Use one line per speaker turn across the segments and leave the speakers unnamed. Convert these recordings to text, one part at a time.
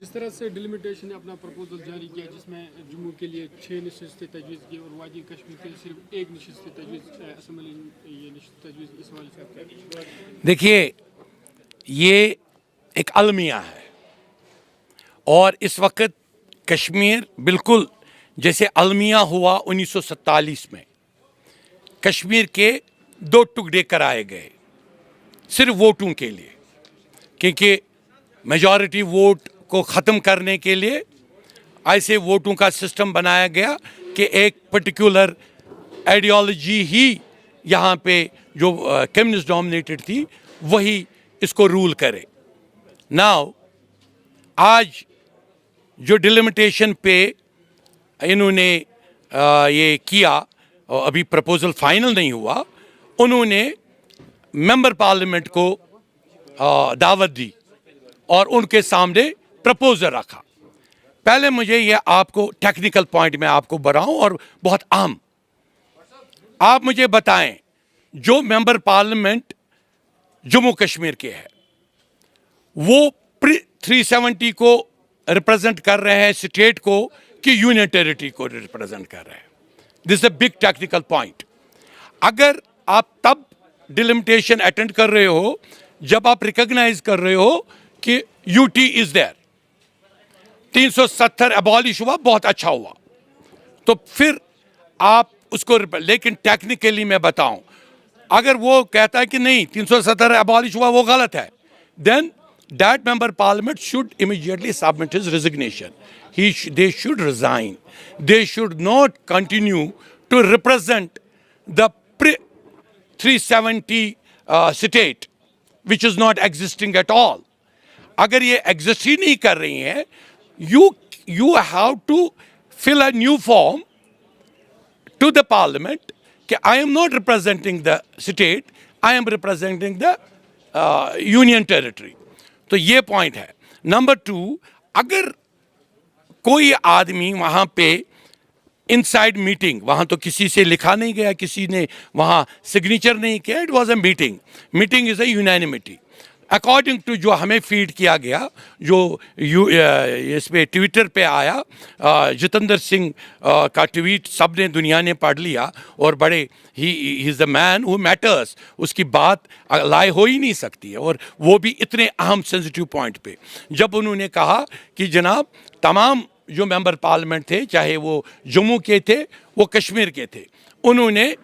जिस तरह से डिलिमिटेशन ने अपना प्रपोजल जारी किया जिसमें जम्मू के लिए 6 नशिस्तें तजवीज़ की और वादी कश्मीर के लिए सिर्फ 1 नशिस्त तजवीज़ असम्बली ये नशिस्त तजवीज़ इस वाले से आपका
देखिए, ये एक अलमिया है और इस वक्त कश्मीर बिल्कुल जैसे अलमिया हुआ 1947 में कश्मीर के 2 टुकड़े कराए गए सिर्फ वोटों के लिए, क्योंकि मेजॉरिटी वोट को ख़त्म करने के लिए ऐसे वोटों का सिस्टम बनाया गया कि एक पर्टिकुलर आइडियोलॉजी ही यहाँ पे जो कम्युनिस्ट डोमिनेटेड थी वही इसको रूल करे। नाउ आज जो डिलिमिटेशन पे इन्होंने ये किया, अभी प्रपोजल फाइनल नहीं हुआ, उन्होंने मेंबर पार्लियामेंट को दावत दी और उनके सामने प्रपोजल रखा। पहले मुझे ये आपको टेक्निकल पॉइंट में आपको बढ़ाऊं और बहुत अहम, आप मुझे बताएं जो मेंबर पार्लियामेंट जम्मू कश्मीर के है वो 370 को रिप्रेजेंट कर रहे हैं स्टेट को कि यूनियन टेरिटरी को रिप्रेजेंट कर रहे हैं। This is a big technical point. अगर आप तब डिलिमिटेशन अटेंड कर रहे हो जब आप रिकॉग्नाइज कर रहे हो कि यूटी इज देयर, 370 अबॉलिश हुआ, बहुत अच्छा हुआ, तो फिर आप उसको, लेकिन टेक्निकली मैं बताऊं, अगर वो कहता है कि नहीं 370 अबॉलिश हुआ वो गलत है, then that member parliament should immediately submit his resignation. They should resign. They should not continue to represent the pre-370 state, which is not existing at all. अगर ये exist ही नहीं कर रही हैं, you have to fill a new form to the parliament कि I am not representing the state, I am representing the union territory. तो ये point है। नंबर 2, अगर कोई आदमी वहाँ पे इनसाइड मीटिंग, वहाँ तो किसी से लिखा नहीं गया, किसी ने वहाँ सिग्नेचर नहीं किया, it was a meeting is a unanimity according to जो हमें फीड किया गया, जो इस पे ट्विटर पे आया, जितेंद्र सिंह का ट्वीट सब ने दुनिया ने पढ़ लिया और बड़े he is the man who matters, उसकी बात लाए हो ही नहीं सकती है, और वो भी इतने अहम सेंसिटिव पॉइंट पे, जब उन्होंने कहा कि जनाब तमाम जो मेंबर पार्लियामेंट थे, चाहे वो जम्मू के थे वो कश्मीर के थे, उन्होंने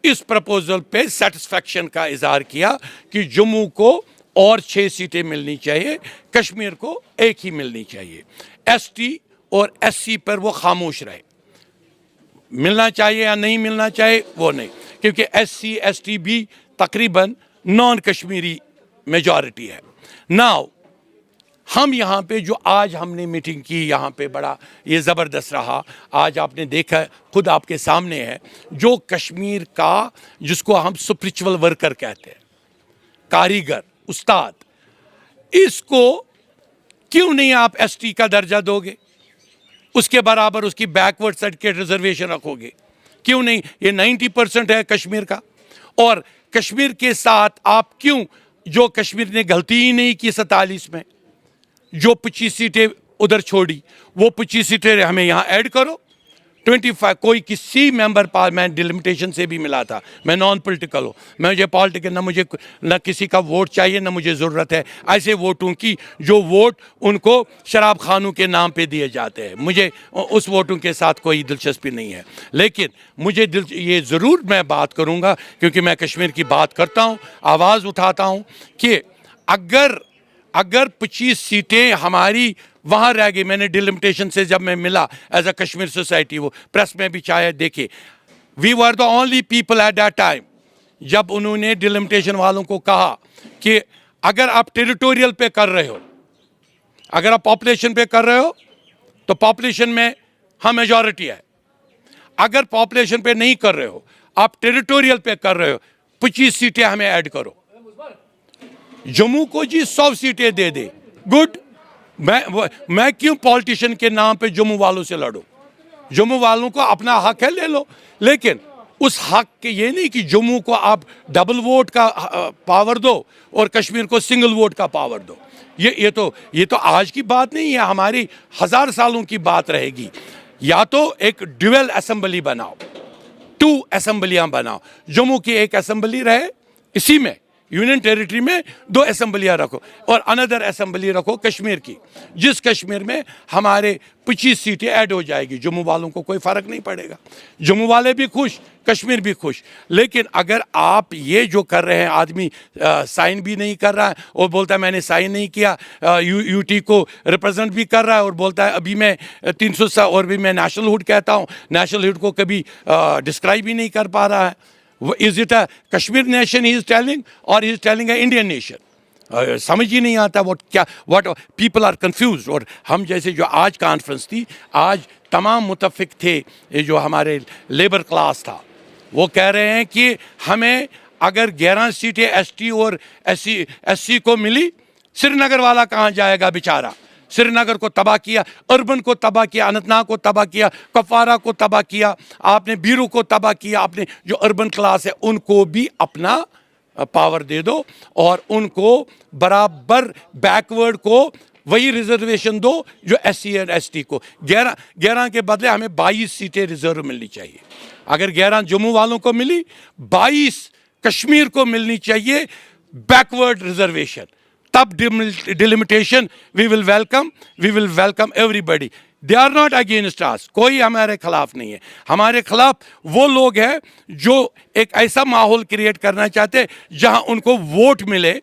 इस प्रपोजल पे सेटिस्फैक्शन का इजहार किया कि जम्मू को और 6 सीटें मिलनी चाहिए, कश्मीर को 1 ही मिलनी चाहिए। एसटी और एससी पर वो खामोश रहे, मिलना चाहिए या नहीं मिलना चाहिए वो नहीं, क्योंकि एससी एसटी भी तकरीबन नॉन कश्मीरी मेजॉरिटी है। नाउ हम यहाँ पे जो आज हमने मीटिंग की, यहाँ पे बड़ा ये ज़बरदस्त रहा। आज आपने देखा, खुद आपके सामने है, जो कश्मीर का जिसको हम स्पिरिचुअल वर्कर कहते हैं, कारीगर, उस्ताद, इसको क्यों नहीं आप एसटी का दर्जा दोगे, उसके बराबर उसकी बैकवर्ड सर्टिफिकेट रिजर्वेशन रखोगे, क्यों नहीं? ये 90% है कश्मीर का, और कश्मीर के साथ आप क्यों, जो कश्मीर ने गलती ही नहीं की 47 में, जो 25 सीटें उधर छोड़ी, वो 25 सीटें हमें यहाँ ऐड करो। 25 कोई किसी मेंबर पार्लियामेंट डिलिमिटेशन से भी मिला था, मैं नॉन पॉलिटिकल हूँ, मुझे पॉलिटिकल न किसी का वोट चाहिए, न मुझे ज़रूरत है ऐसे वोटों की जो वोट उनको शराब खानों के नाम पे दिए जाते हैं, मुझे उस वोटों के साथ कोई दिलचस्पी नहीं है। लेकिन मुझे ये ज़रूर मैं बात करूँगा, क्योंकि मैं कश्मीर की बात करता हूँ, आवाज़ उठाता हूँ कि अगर 25 सीटें हमारी वहाँ रह गई, मैंने डिलिमिटेशन से जब मैं मिला एज अ कश्मीर सोसाइटी, वो प्रेस में भी चाहे देखे, we were the only people at that time, जब उन्होंने डिलिमिटेशन वालों को कहा कि अगर आप टेरिटोरियल पे कर रहे हो, अगर आप पॉपुलेशन पे कर रहे हो तो पॉपुलेशन में हम मेजॉरिटी है, अगर पॉपुलेशन पे नहीं कर रहे हो, आप टेरिटोरियल पे कर रहे हो, 25 सीटें हमें ऐड करो। जम्मू को जी 100 सीटें दे दे, गुड, मैं क्यों पॉलिटिशियन के नाम पे जम्मू वालों से लड़ूं? जम्मू वालों को अपना हक है, ले लो, लेकिन اس حق کے یہ نہیں کہ جموں کو آپ ڈبل ووٹ کا پاور دو اور کشمیر کو سنگل ووٹ کا پاور دو. یہ تو آج کی بات نہیں ہے, ہماری 1000 سالوں کی بات رہے گی. یا تو ایک ڈویل اسمبلی بناؤ, 2 اسمبلیاں بناؤ, جموں کی ایک اسمبلی رہے, اسی میں یونین ٹیریٹری میں 2 اسمبلیاں رکھو, اور اندر اسمبلی رکھو کشمیر کی, جس کشمیر میں ہمارے 25 سیٹیں ایڈ ہو جائے گی. جموں والوں کو کوئی فرق نہیں پڑے گا, جموں والے بھی خوش, کشمیر بھی خوش. لیکن اگر آپ یہ جو کر رہے ہیں, آدمی سائن بھی نہیں کر رہا ہے اور بولتا ہے میں نے سائن نہیں کیا, یو ٹی کو ریپرزینٹ بھی کر رہا ہے اور بولتا ہے ابھی میں 300 اور بھی میں نیشنل ہوڈ کہتا ہوں, نیشنل ہوڈ کو کبھی ڈسکرائب بھی نہیں کر پا رہا ہے. Is it a Kashmir nation he is telling, or he is telling an Indian nation? سمجھ ہی نہیں آتا what people are confused. اور ہم جیسے جو آج کانفرنس تھی, آج تمام متفق تھے, جو ہمارے لیبر کلاس تھا, وہ کہہ رہے ہیں کہ ہمیں اگر 11 سیٹیں ایس ٹی اور ایس سی کو ملی, سری نگر والا کہاں جائے گا بیچارہ؟ سری نگر کو تباہ کیا, اربن کو تباہ کیا, اننت ناگ کو تباہ کیا, کپوارہ کو تباہ کیا, آپ نے بیرو کو تباہ کیا. آپ نے جو اربن کلاس ہے ان کو بھی اپنا پاور دے دو, اور ان کو برابر بیکورڈ کو وہی ریزرویشن دو جو ایس سی اور ایس ٹی کو. 11 کے بدلے ہمیں 22 سیٹیں ریزرو ملنی چاہیے. اگر 11 جموں والوں کو ملی, 22 کشمیر کو ملنی چاہیے بیکورڈ ریزرویشن. تب delimitation we will welcome everybody. They are not against us, کوئی ہمارے خلاف نہیں ہے. ہمارے خلاف وہ لوگ ہیں جو ایک ایسا ماحول کریٹ کرنا چاہتے جہاں ان کو ووٹ ملے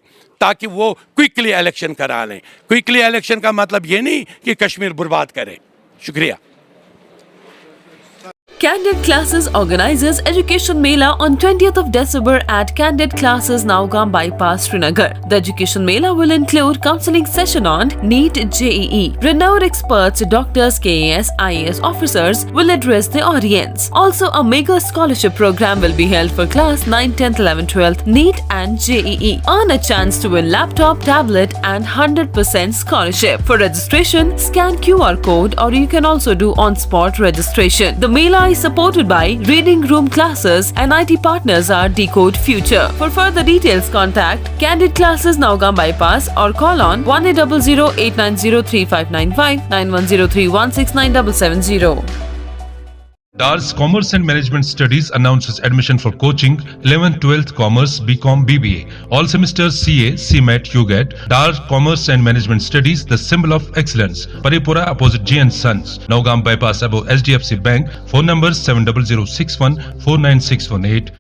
تاکہ وہ کوئکلی الیکشن کرا لیں. کوئکلی الیکشن کا مطلب یہ نہیں کہ کشمیر برباد کریں. شکریہ.
Candid Classes organizes Education Mela on 20th of December at Candid Classes, Naugam Bypass, Srinagar. The Education Mela will include counseling session on NEET JEE. Renowned experts, doctors, KAS, IAS officers will address the audience. Also, a mega scholarship program will be held for class 9, 10th, 11th, 12th, NEET and JEE. Earn a chance to win laptop, tablet and 100% scholarship. For registration, scan QR code or you can also do on-spot registration. The Mela is supported by Reading Room Classes and IT partners are Decode Future. For further details, contact Candid Classes, Naugam Bypass or call on 1800-890-3595 9103169770.
DARS Commerce and Management Studies announces admission for coaching 11th, 12th Commerce, BCom, BBA. All semesters CA, CMAT, UGAT. DARS Commerce and Management Studies, the symbol of excellence. Paripura opposite G & Sons. Naugam Bypass above HDFC Bank. Phone number 70061 49618.